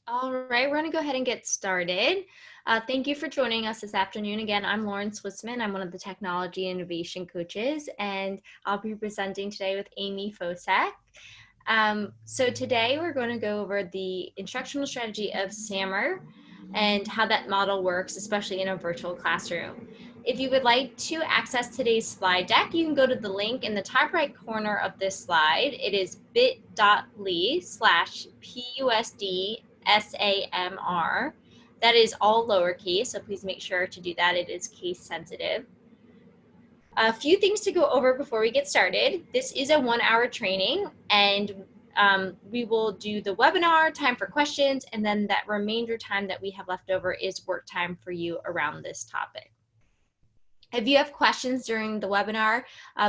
All right, we're going to go ahead and get started. Thank you for joining us this afternoon. Again, I'm Lauren Swissman. I'm one of the technology innovation coaches, and I'll be presenting today with Amy Fosek. So today we're going to go over the instructional strategy of SAMR and how that model works, especially in a virtual classroom. If you would like to access today's slide deck, you can go to the link in the top right corner of this slide. It is bit.ly/PUSD SAMR. That is all lowercase, so please make sure to do that. It is case sensitive. A few things to go over before we get started. This is a 1-hour training, and we will do the webinar, time for questions, and then that remainder time that we have left over is work time for you around this topic. If you have questions during the webinar,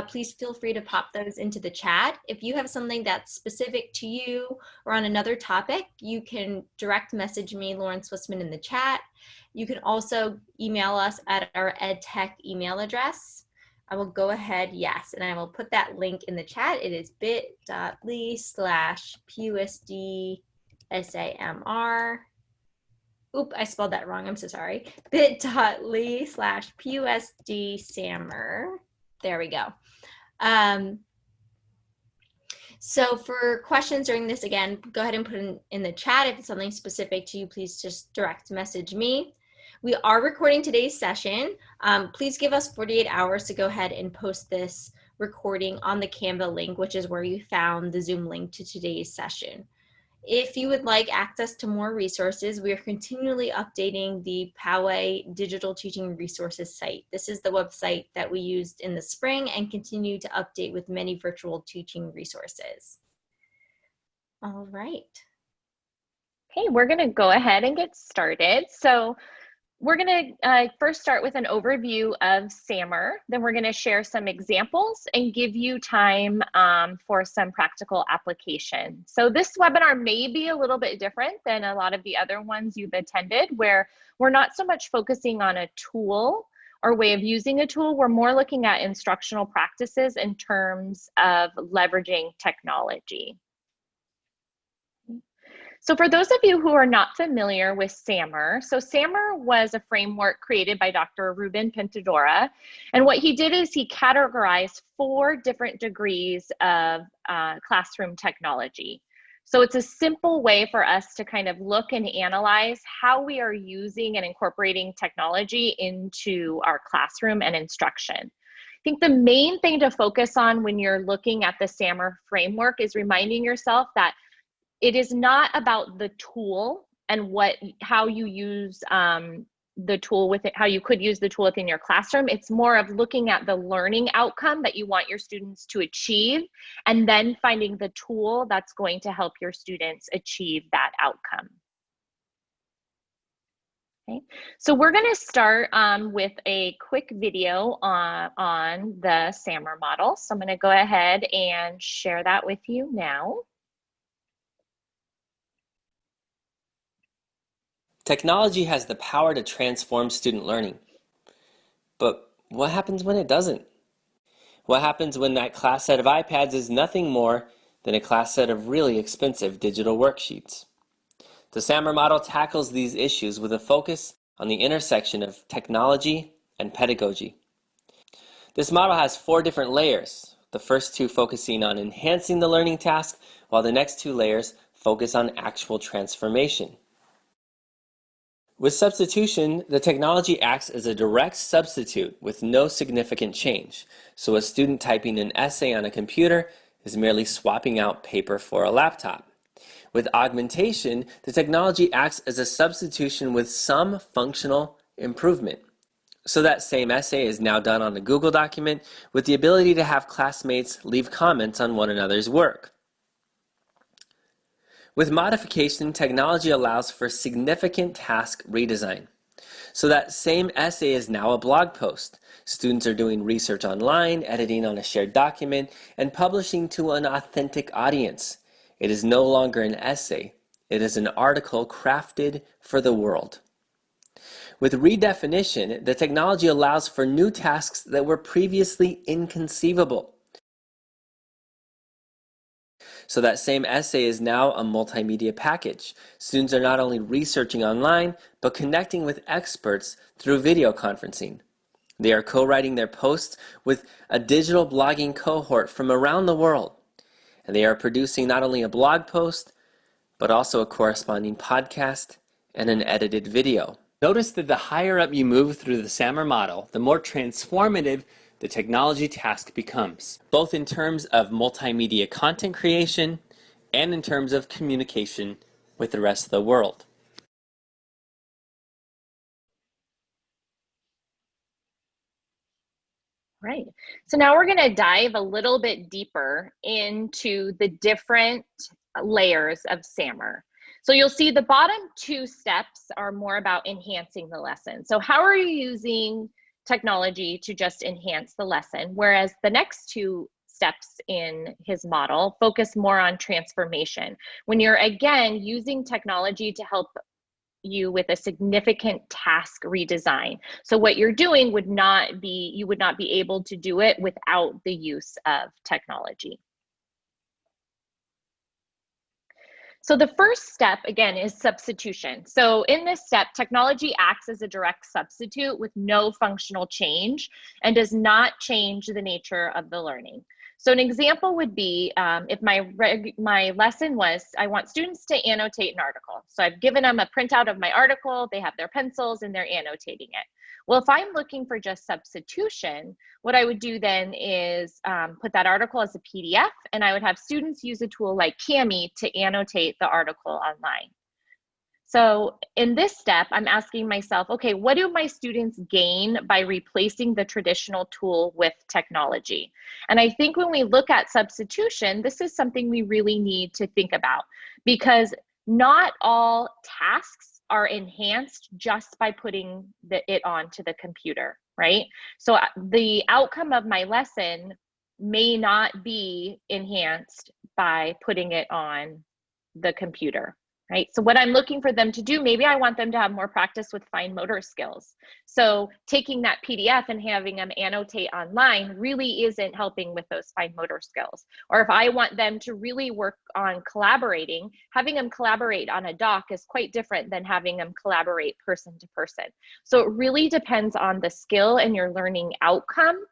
please feel free to pop those into the chat. If you have something that's specific to you or on another topic, you can direct message me, Lauren Swissman, in the chat. You can also email us at our EdTech email address. I will go ahead, yes, and I will put that link in the chat. It is bit.ly/PUSD-SAMR. Oop, I spelled that wrong. I'm so sorry. bit.ly/PUSD-SAMR. There we go. So for questions during this, again, go ahead and put in the chat. If it's something specific to you, please just direct message me. We are recording today's session. Please give us 48 hours to go ahead and post this recording on the Canva link, which is where you found the Zoom link to today's session. If you would like access to more resources, we are continually updating the Poway Digital Teaching Resources site. This is the website that we used in the spring and continue to update with many virtual teaching resources. All right. Okay, we're going to go ahead and get started. So we're going to first start with an overview of SAMR. Then we're going to share some examples and give you time for some practical application. So this webinar may be a little bit different than a lot of the other ones you've attended, where we're not so much focusing on a tool or way of using a tool. We're more looking at instructional practices in terms of leveraging technology. So for those of you who are not familiar with SAMR, so SAMR was a framework created by Dr. Ruben Pintadora. And what he did is he categorized 4 different degrees of classroom technology. So it's a simple way for us to kind of look and analyze how we are using and incorporating technology into our classroom and instruction. I think the main thing to focus on when you're looking at the SAMR framework is reminding yourself that it is not about the tool and how you use the tool with it, how you could use the tool within your classroom. It's more of looking at the learning outcome that you want your students to achieve, and then finding the tool that's going to help your students achieve that outcome. Okay, so we're going to start with a quick video on the SAMR model. So I'm going to go ahead and share that with you now. Technology has the power to transform student learning. But what happens when it doesn't? What happens when that class set of iPads is nothing more than a class set of really expensive digital worksheets? The SAMR model tackles these issues with a focus on the intersection of technology and pedagogy. This model has 4 different layers, the first 2 focusing on enhancing the learning task, while the next 2 layers focus on actual transformation. With substitution, the technology acts as a direct substitute with no significant change. So a student typing an essay on a computer is merely swapping out paper for a laptop. With augmentation, the technology acts as a substitution with some functional improvement. So that same essay is now done on a Google document with the ability to have classmates leave comments on one another's work. With modification, technology allows for significant task redesign. So that same essay is now a blog post. Students are doing research online, editing on a shared document, and publishing to an authentic audience. It is no longer an essay. It is an article crafted for the world. With redefinition, the technology allows for new tasks that were previously inconceivable. So that same essay is now a multimedia package. Students are not only researching online, but connecting with experts through video conferencing. They are co-writing their posts with a digital blogging cohort from around the world. And they are producing not only a blog post, but also a corresponding podcast and an edited video. Notice that the higher up you move through the SAMR model, the more transformative the technology task becomes, both in terms of multimedia content creation and in terms of communication with the rest of the world. Right. So now we're going to dive a little bit deeper into the different layers of SAMR. So you'll see the bottom two steps are more about enhancing the lesson. So how are you using technology to just enhance the lesson? Whereas the next two steps in his model focus more on transformation. When you're, again, using technology to help you with a significant task redesign. So what you're doing would not be, you would not be able to do it without the use of technology. So the first step, again, is substitution. So in this step, technology acts as a direct substitute with no functional change and does not change the nature of the learning. So an example would be if my lesson was, I want students to annotate an article. So I've given them a printout of my article, they have their pencils and they're annotating it. Well, if I'm looking for just substitution, what I would do then is put that article as a PDF, and I would have students use a tool like Kami to annotate the article online. So in this step, I'm asking myself, okay, what do my students gain by replacing the traditional tool with technology? And I think when we look at substitution, this is something we really need to think about, because not all tasks are enhanced just by putting it onto the computer, right? So the outcome of my lesson may not be enhanced by putting it on the computer, right? So what I'm looking for them to do, maybe I want them to have more practice with fine motor skills. So taking that PDF and having them annotate online really isn't helping with those fine motor skills. Or if I want them to really work on collaborating, having them collaborate on a doc is quite different than having them collaborate person to person. So it really depends on the skill and your learning outcome.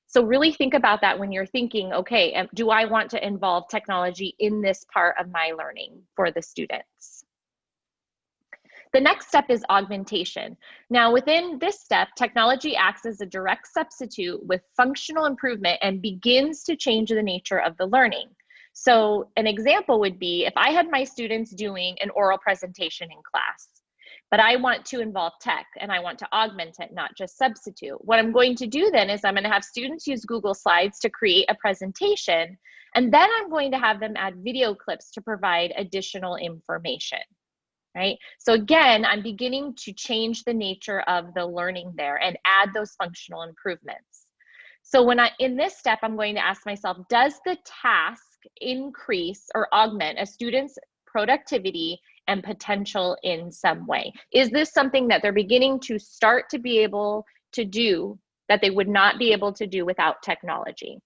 So really think about that when you're thinking, okay, do I want to involve technology in this part of my learning for the students? The next step is augmentation. Now within this step, technology acts as a direct substitute with functional improvement and begins to change the nature of the learning. So an example would be if I had my students doing an oral presentation in class, but I want to involve tech and I want to augment it, not just substitute. What I'm going to do then is I'm going to have students use Google Slides to create a presentation, and then I'm going to have them add video clips to provide additional information, right? So again, I'm beginning to change the nature of the learning there and add those functional improvements. So in this step, I'm going to ask myself, does the task increase or augment a student's productivity and potential in some way? Is this something that they're beginning to start to be able to do that they would not be able to do without technology?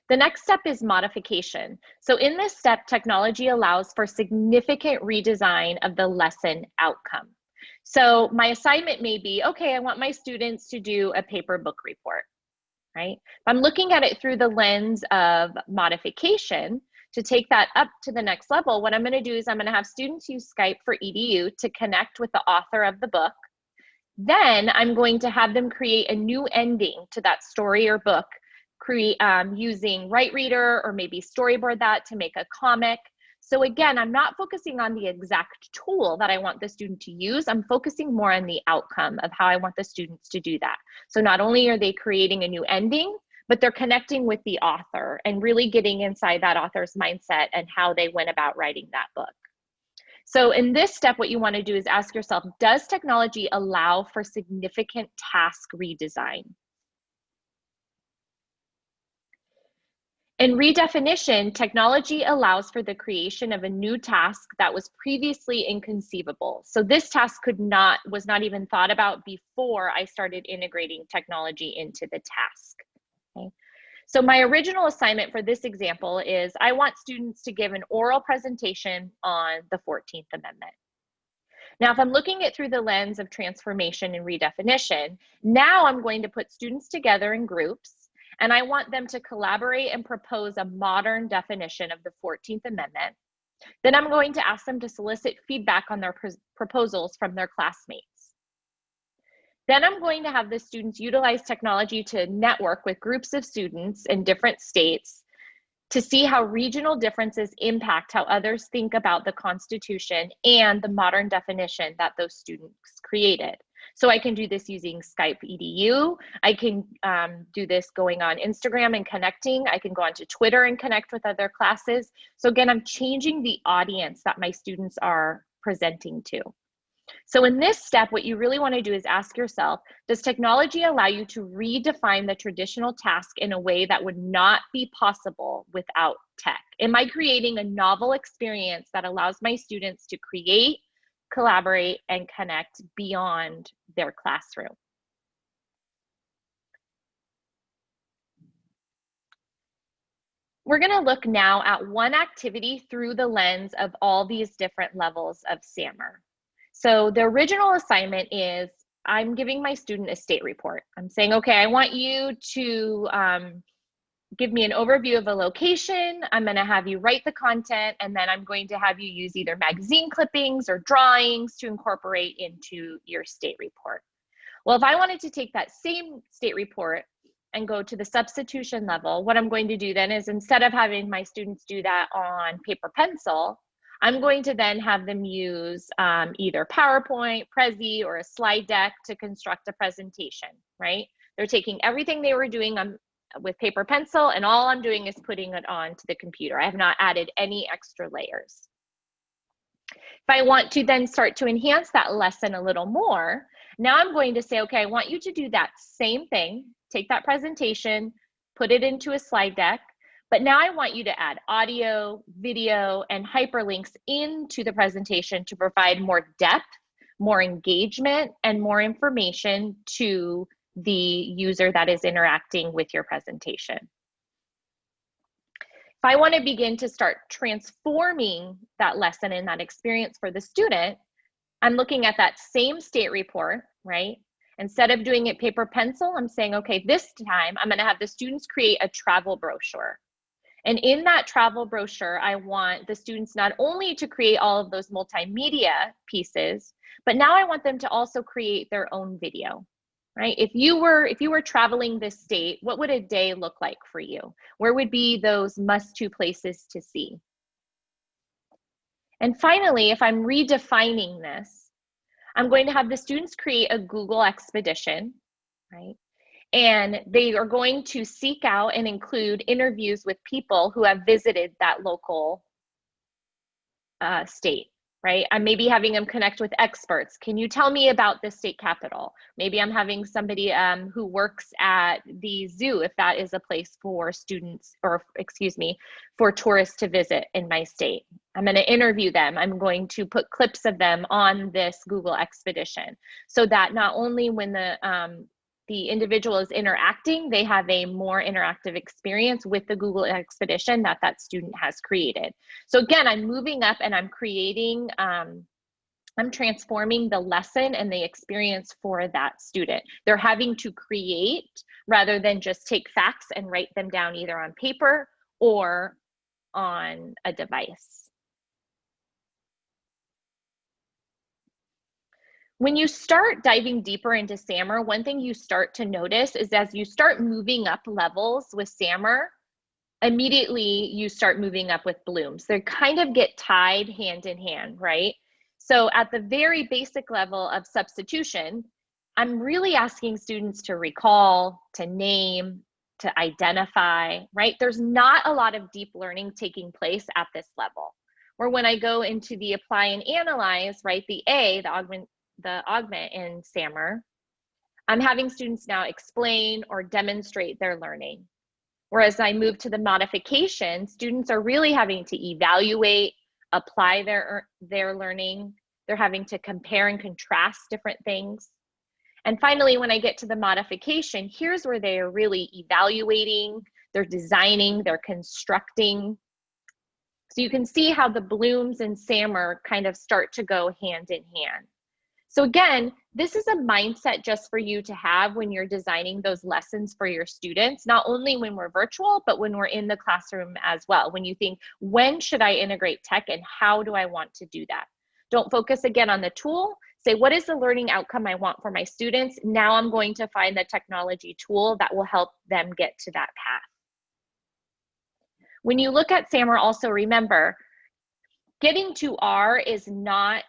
The next step is modification. So in this step, technology allows for significant redesign of the lesson outcome. So my assignment may be, okay, I want my students to do a paper book report, right? If I'm looking at it through the lens of modification, to take that up to the next level, what I'm going to do is I'm going to have students use Skype for EDU to connect with the author of the book. Then I'm going to have them create a new ending to that story or book, using Write Reader or maybe storyboard that to make a comic. So again, I'm not focusing on the exact tool that I want the student to use. I'm focusing more on the outcome of how I want the students to do that. So not only are they creating a new ending, but they're connecting with the author and really getting inside that author's mindset and how they went about writing that book. So in this step, what you want to do is ask yourself, does technology allow for significant task redesign? In redefinition, technology allows for the creation of a new task that was previously inconceivable. So this task was not even thought about before I started integrating technology into the task. Okay. So my original assignment for this example is I want students to give an oral presentation on the 14th Amendment. Now, if I'm looking at through the lens of transformation and redefinition, now I'm going to put students together in groups, and I want them to collaborate and propose a modern definition of the 14th Amendment. Then I'm going to ask them to solicit feedback on their proposals from their classmates. Then I'm going to have the students utilize technology to network with groups of students in different states to see how regional differences impact how others think about the Constitution and the modern definition that those students created. So I can do this using Skype EDU. I can do this going on Instagram and connecting. I can go onto Twitter and connect with other classes. So again, I'm changing the audience that my students are presenting to. So in this step, what you really want to do is ask yourself, does technology allow you to redefine the traditional task in a way that would not be possible without tech? Am I creating a novel experience that allows my students to create, collaborate, and connect beyond their classroom? We're going to look now at one activity through the lens of all these different levels of SAMR. So the original assignment is I'm giving my student a state report. I'm saying, okay, I want you to give me an overview of a location. I'm going to have you write the content, and then I'm going to have you use either magazine clippings or drawings to incorporate into your state report. Well, if I wanted to take that same state report and go to the substitution level, what I'm going to do then is instead of having my students do that on paper pencil, I'm going to then have them use either PowerPoint, Prezi, or a slide deck to construct a presentation, right? They're taking everything they were doing with paper pencil, and all I'm doing is putting it onto the computer. I have not added any extra layers. If I want to then start to enhance that lesson a little more, now I'm going to say, okay, I want you to do that same thing, take that presentation, put it into a slide deck, but now I want you to add audio, video, and hyperlinks into the presentation to provide more depth, more engagement, and more information to the user that is interacting with your presentation. If I want to begin to start transforming that lesson and that experience for the student, I'm looking at that same state report, right? Instead of doing it paper pencil, I'm saying, okay, this time I'm going to have the students create a travel brochure. And in that travel brochure, I want the students not only to create all of those multimedia pieces, but now I want them to also create their own video, right? If you were traveling this state, what would a day look like for you? Where would be those must-to places to see? And finally, if I'm redefining this, I'm going to have the students create a Google expedition, right? And they are going to seek out and include interviews with people who have visited that local state, right? I may be having them connect with experts. Can you tell me about the state capitol? Maybe I'm having somebody who works at the zoo, if that is a place for students, or excuse me, for tourists to visit in my state. I'm going to interview them. I'm going to put clips of them on this Google expedition so that not only when the individual is interacting, they have a more interactive experience with the Google expedition that that student has created. So again, I'm moving up and I'm creating, I'm transforming the lesson and the experience for that student. They're having to create rather than just take facts and write them down either on paper or on a device. When you start diving deeper into SAMR, one thing you start to notice is as you start moving up levels with SAMR, immediately you start moving up with blooms. They kind of get tied hand in hand, right? So at the very basic level of substitution, I'm really asking students to recall, to name, to identify, right? There's not a lot of deep learning taking place at this level. Or when I go into the apply and analyze, right, the A, the augment in SAMR, I'm having students now explain or demonstrate their learning. Whereas I move to the modification, students are really having to evaluate, apply their learning. They're having to compare and contrast different things. And finally, when I get to the modification, here's where they are really evaluating. they're designing, they're constructing. So you can see how the blooms and SAMR kind of start to go hand in hand. So again, this is a mindset just for you to have when you're designing those lessons for your students, not only when we're virtual, but when we're in the classroom as well. When you think, when should I integrate tech and how do I want to do that? Don't focus again on the tool. Say, what is the learning outcome I want for my students? Now I'm going to find the technology tool that will help them get to that path. When you look at SAMR, also remember, getting to R is not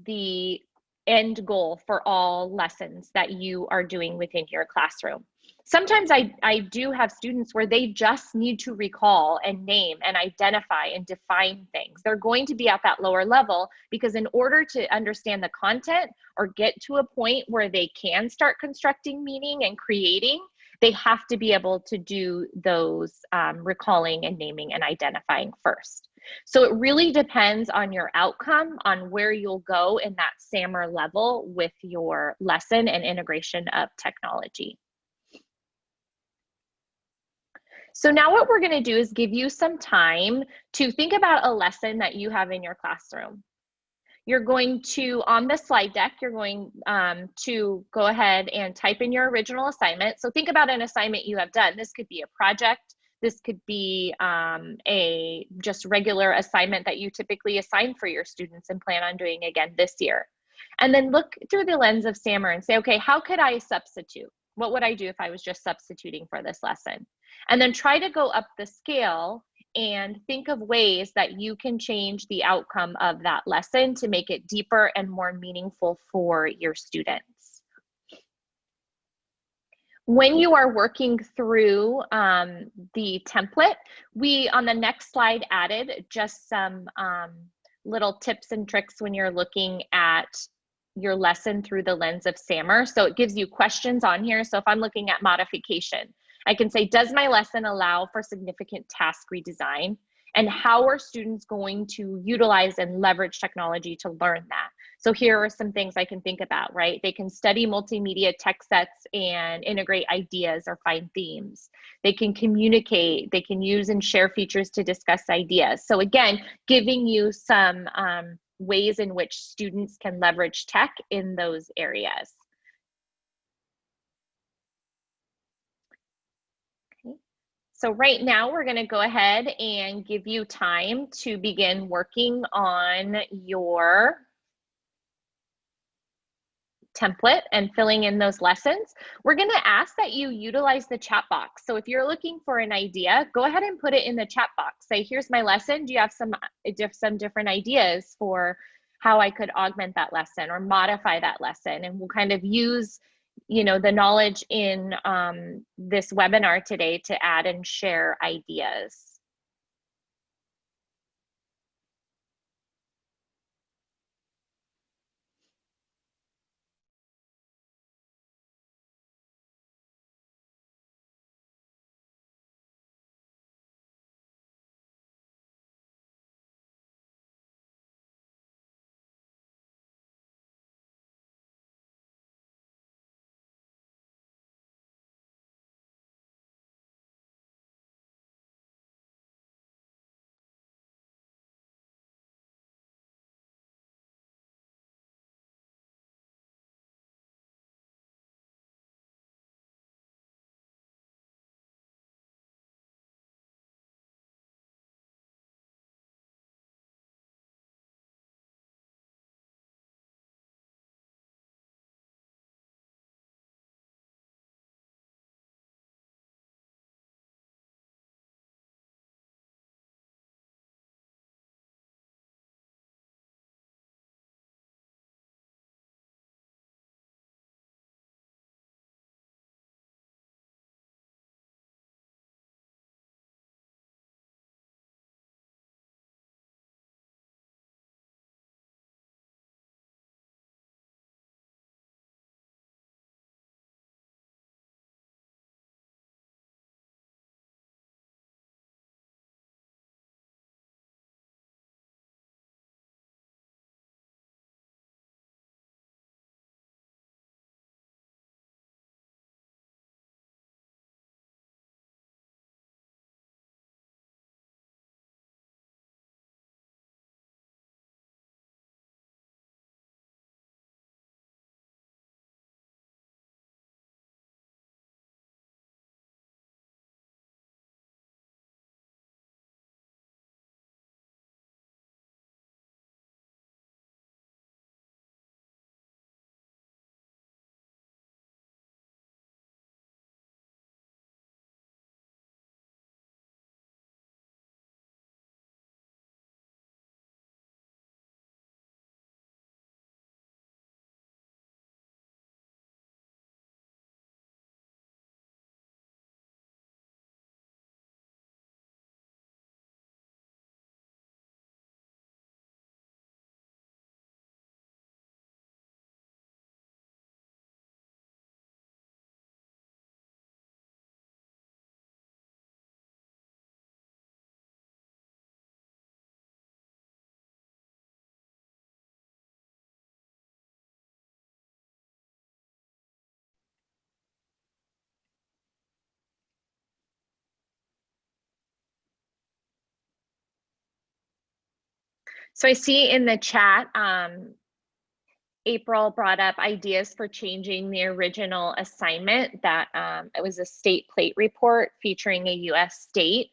the end goal for all lessons that you are doing within your classroom. Sometimes I do have students where they just need to recall and name and identify and define things. They're going to be at that lower level because in order to understand the content or get to a point where they can start constructing meaning and creating, they have to be able to do those recalling and naming and identifying first. So it really depends on your outcome, on where you'll go in that SAMR level with your lesson and integration of technology. So now what we're going to do is give you some time to think about a lesson that you have in your classroom. You're going to, on the slide deck, you're going to go ahead and type in your original assignment. So think about an assignment you have done. This could be a project. This could be a just regular assignment that you typically assign for your students and plan on doing again this year. And then look through the lens of SAMR and say, okay, how could I substitute? What would I do if I was just substituting for this lesson? And then try to go up the scale and think of ways that you can change the outcome of that lesson to make it deeper and more meaningful for your students. When you are working through the template, we on the next slide added just some little tips and tricks when you're looking at your lesson through the lens of SAMR. So it gives you questions on here. So if I'm looking at modification, I can say, does my lesson allow for significant task redesign? And how are students going to utilize and leverage technology to learn that? So here are some things I can think about, right? They can study multimedia tech sets and integrate ideas or find themes. They can communicate, they can use and share features to discuss ideas. So again, giving you some ways in which students can leverage tech in those areas. So right now we're going to go ahead and give you time to begin working on your template and filling in those lessons. We're going to ask that you utilize the chat box. So if you're looking for an idea, go ahead and put it in the chat box. Say, here's my lesson. Do you have some different ideas for how I could augment that lesson or modify that lesson? And we'll kind of use the knowledge in this webinar today to add and share ideas. So I see in the chat, April brought up ideas for changing the original assignment that it was a state plate report featuring a US state.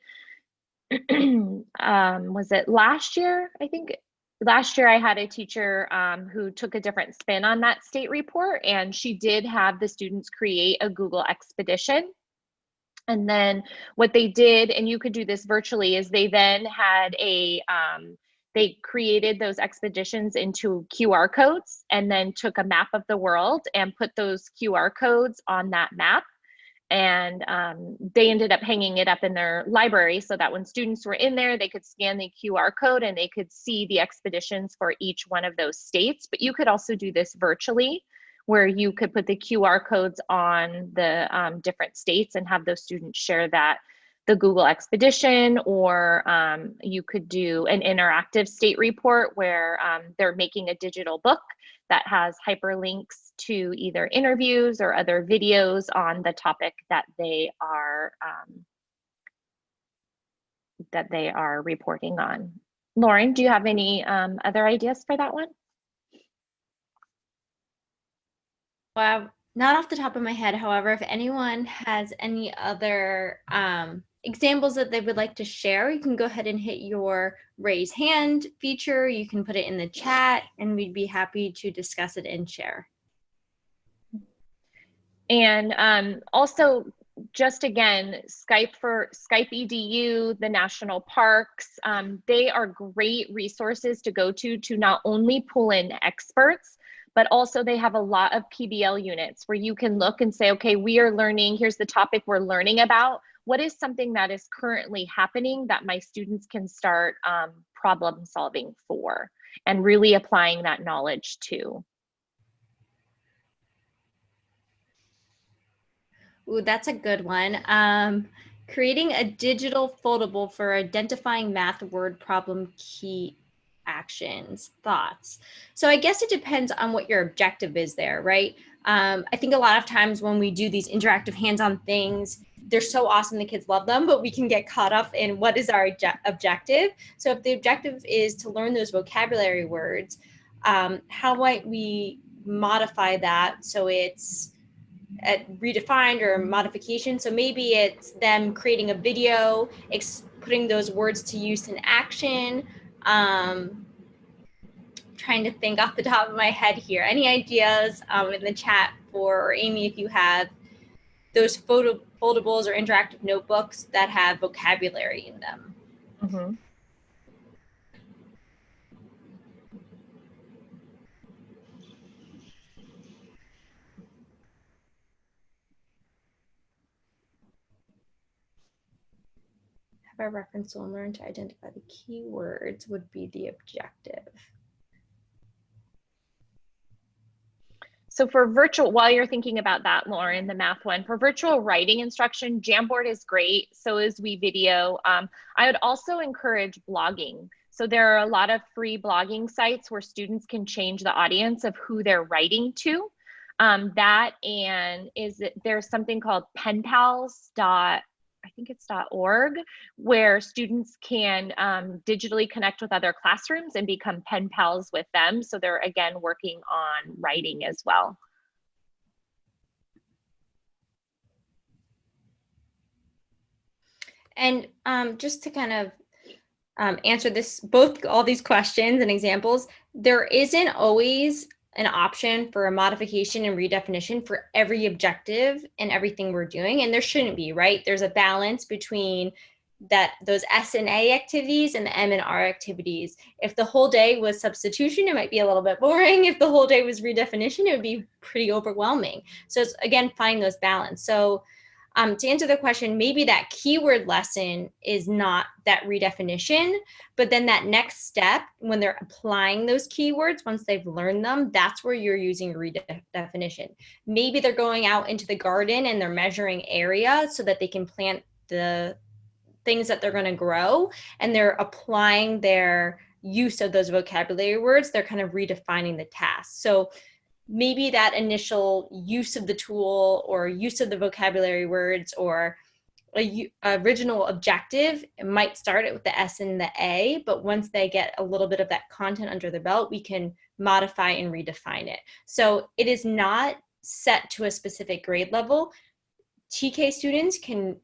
Was it last year? I think last year I had a teacher who took a different spin on that state report, and she did have the students create a Google expedition. And then what they did, and you could do this virtually, is they then had they created those expeditions into QR codes and then took a map of the world and put those QR codes on that map. And they ended up hanging it up in their library so that when students were in there, they could scan the QR code and they could see the expeditions for each one of those states. But you could also do this virtually, where you could put the QR codes on the different states and have those students share the Google expedition, or you could do an interactive state report where they're making a digital book that has hyperlinks to either interviews or other videos on the topic that they are reporting on. Lauren, do you have any other ideas for that one? Well, not off the top of my head. However, if anyone has any other examples that they would like to share, you can go ahead and hit your raise hand feature. You can put it in the chat and we'd be happy to discuss it and share. And also, just again, Skype EDU, the national parks, they are great resources to go to not only pull in experts, but also they have a lot of PBL units where you can look and say, okay, we are learning, here's the topic we're learning about. What is something that is currently happening that my students can start problem solving for, and really applying that knowledge to? Ooh, that's a good one. Creating a digital foldable for identifying math word problem key actions, thoughts. So I guess it depends on what your objective is there, right? I think a lot of times when we do these interactive hands-on things, they're so awesome, the kids love them, but we can get caught up in what is our objective. So if the objective is to learn those vocabulary words, how might we modify that so it's redefined or modification? So maybe it's them creating a video, putting those words to use in action. Trying to think off the top of my head here. Any ideas in the chat or Amy, if you have those foldables or interactive notebooks that have vocabulary in them? Mm-hmm. Have a reference and learn to identify the keywords would be the objective. So for virtual, while you're thinking about that, Lauren, the math one, for virtual writing instruction, Jamboard is great. So is WeVideo. I would also encourage blogging. So there are a lot of free blogging sites where students can change the audience of who they're writing to. That, and there's something called penpals.org, where students can digitally connect with other classrooms and become pen pals with them. So they're, again, working on writing as well. And just to kind of answer all these questions and examples, there isn't always an option for a modification and redefinition for every objective and everything we're doing. And there shouldn't be, right? There's a balance between those S and A activities and the M and R activities. If the whole day was substitution, it might be a little bit boring. If the whole day was redefinition, it would be pretty overwhelming. So it's, again, finding those balance. So to answer the question, maybe that keyword lesson is not that redefinition, but then that next step, when they're applying those keywords, once they've learned them, that's where you're using redefinition. Maybe they're going out into the garden and they're measuring area so that they can plant the things that they're going to grow, and they're applying their use of those vocabulary words. They're kind of redefining the task. So maybe that initial use of the tool or use of the vocabulary words or original objective, it might start it with the S and the A, but once they get a little bit of that content under their belt, we can modify and redefine it. So it is not set to a specific grade level. TK students can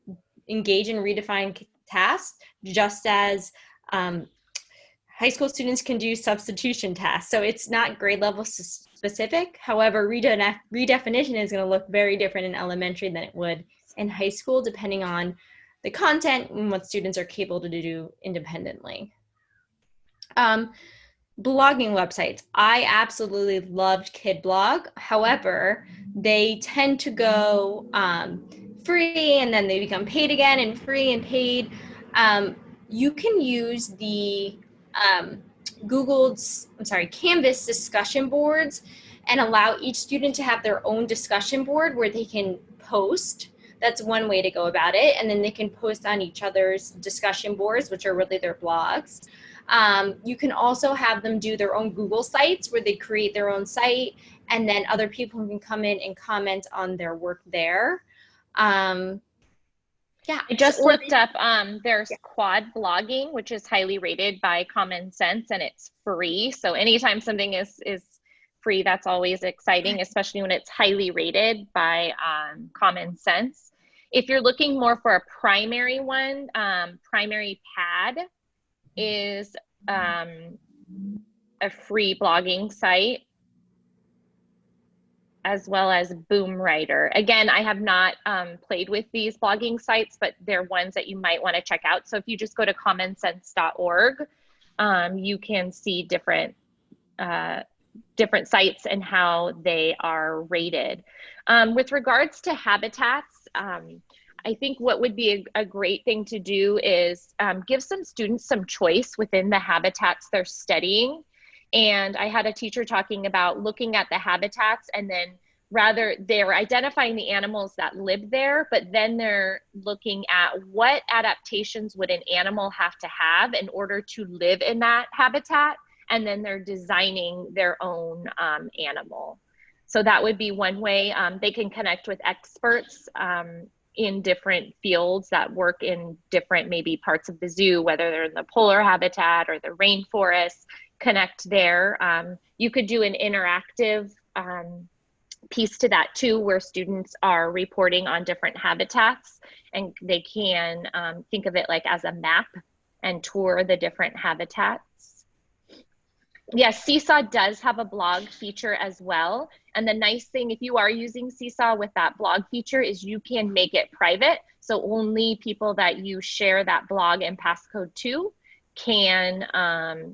engage in redefined tasks just as high school students can do substitution tasks. So it's not grade level specific. However, redefinition is going to look very different in elementary than it would in high school, depending on the content and what students are capable to do independently. Blogging websites. I absolutely loved Kid Blog. However, they tend to go free and then they become paid again, and free and paid. You can use the Canvas discussion boards and allow each student to have their own discussion board where they can post. That's one way to go about it. And then they can post on each other's discussion boards, which are really their blogs. You can also have them do their own Google sites where they create their own site, and then other people can come in and comment on their work there. Yeah, I just looked up, there's quad blogging, which is highly rated by Common Sense, and it's free. So anytime something is free, that's always exciting, especially when it's highly rated by Common Sense. If you're looking more for a primary one, Primary Pad is a free blogging site, as well as Boom Writer. Again, I have not played with these blogging sites, but they're ones that you might want to check out. So if you just go to commonsense.org, you can see different sites and how they are rated. With regards to habitats, I think what would be a great thing to do is give some students some choice within the habitats they're studying. And I had a teacher talking about looking at the habitats, and then they're identifying the animals that live there, but then they're looking at what adaptations would an animal have to have in order to live in that habitat. And then they're designing their own animal. So that would be one way. They can connect with experts in different fields that work in different maybe parts of the zoo, whether they're in the polar habitat or the rainforest. Connect there. You could do an interactive piece to that too, where students are reporting on different habitats, and they can think of it like as a map and tour the different habitats. Yes, Seesaw does have a blog feature as well. And the nice thing, if you are using Seesaw with that blog feature, is you can make it private. So only people that you share that blog and passcode to can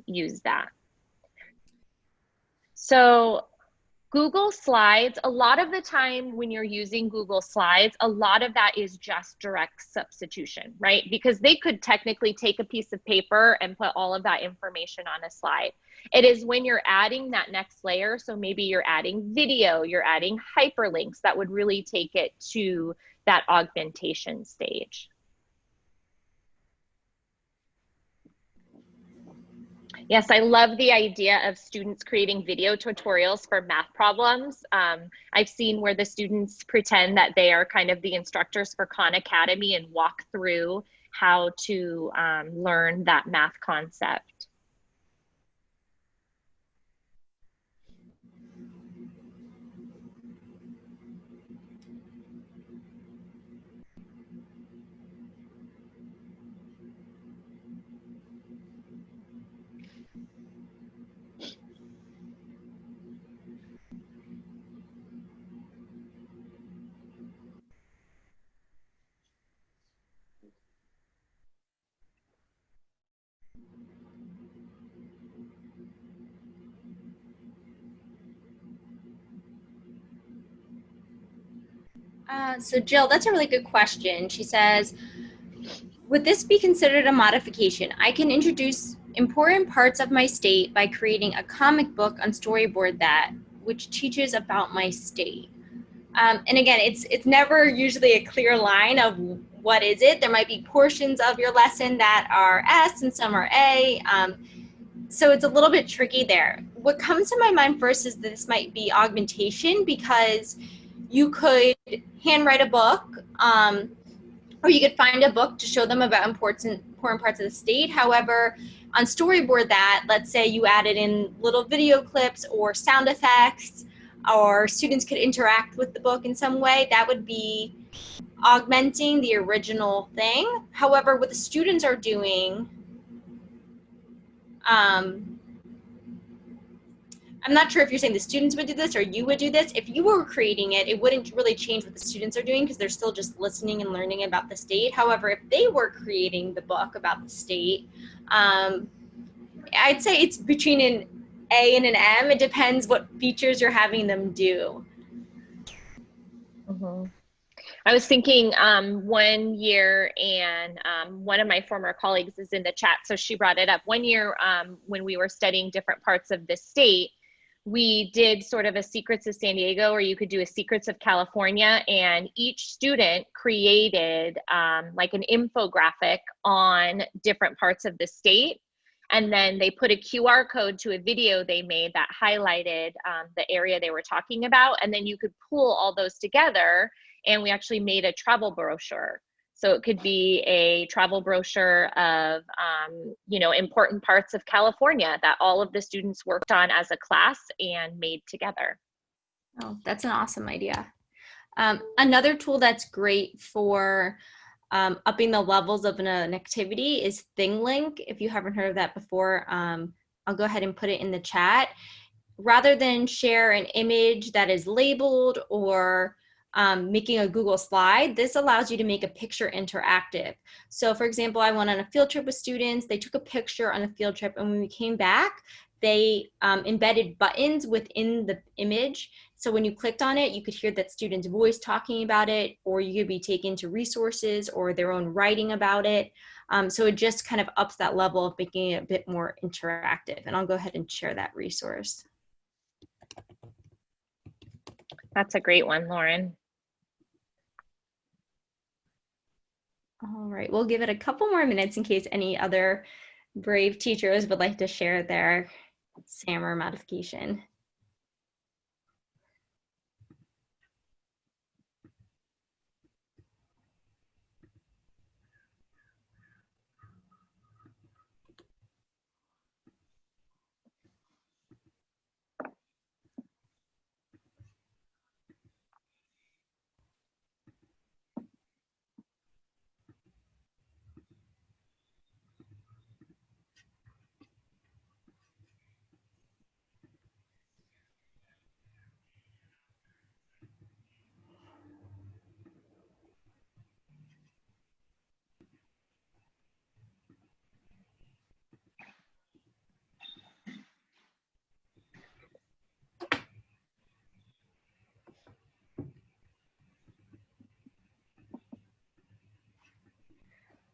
use that. So Google Slides, a lot of the time when you're using Google Slides, a lot of that is just direct substitution, right? Because they could technically take a piece of paper and put all of that information on a slide. It is when you're adding that next layer, so maybe you're adding video, you're adding hyperlinks, that would really take it to that augmentation stage. Yes, I love the idea of students creating video tutorials for math problems. I've seen where the students pretend that they are kind of the instructors for Khan Academy and walk through how to learn that math concept. So Jill, that's a really good question. She says, would this be considered a modification? I can introduce important parts of my state by creating a comic book on Storyboard that, which teaches about my state. And again, it's never usually a clear line of what is it. There might be portions of your lesson that are S and some are A. So it's a little bit tricky there. What comes to my mind first is that this might be augmentation, because you could handwrite a book or you could find a book to show them about important parts of the state. However, on Storyboard that, let's say you added in little video clips or sound effects, or students could interact with the book in some way, that would be augmenting the original thing. However, what the students are doing, I'm not sure if you're saying the students would do this or you would do this. If you were creating it, it wouldn't really change what the students are doing because they're still just listening and learning about the state. However, if they were creating the book about the state, I'd say it's between an A and an M. It depends what features you're having them do. Mm-hmm. I was thinking one year, and one of my former colleagues is in the chat, so she brought it up. One year when we were studying different parts of the state, we did sort of a Secrets of San Diego, or you could do a Secrets of California, and each student created like an infographic on different parts of the state. And then they put a QR code to a video they made that highlighted the area they were talking about. And then you could pull all those together, and we actually made a travel brochure. So it could be a travel brochure of, you know, important parts of California that all of the students worked on as a class and made together. Oh, that's an awesome idea. Another tool that's great for upping the levels of an activity is ThingLink. If you haven't heard of that before, I'll go ahead and put it in the chat. Rather than share an image that is labeled or making a Google slide, this allows you to make a picture interactive. So for example, I went on a field trip with students. They took a picture on a field trip, and when we came back, they embedded buttons within the image. So when you clicked on it, you could hear that student's voice talking about it, or you could be taken to resources or their own writing about it. So it just kind of ups that level of making it a bit more interactive. And I'll go ahead and share that resource. That's a great one, Lauren. All right, we'll give it a couple more minutes in case any other brave teachers would like to share their SAMR modification.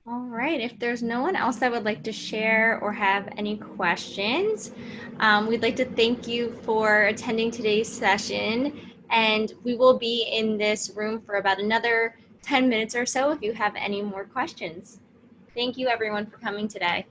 All right, if there's no one else that would like to share or have any questions, we'd like to thank you for attending today's session, and we will be in this room for about another 10 minutes or so if you have any more questions. Thank you everyone for coming today.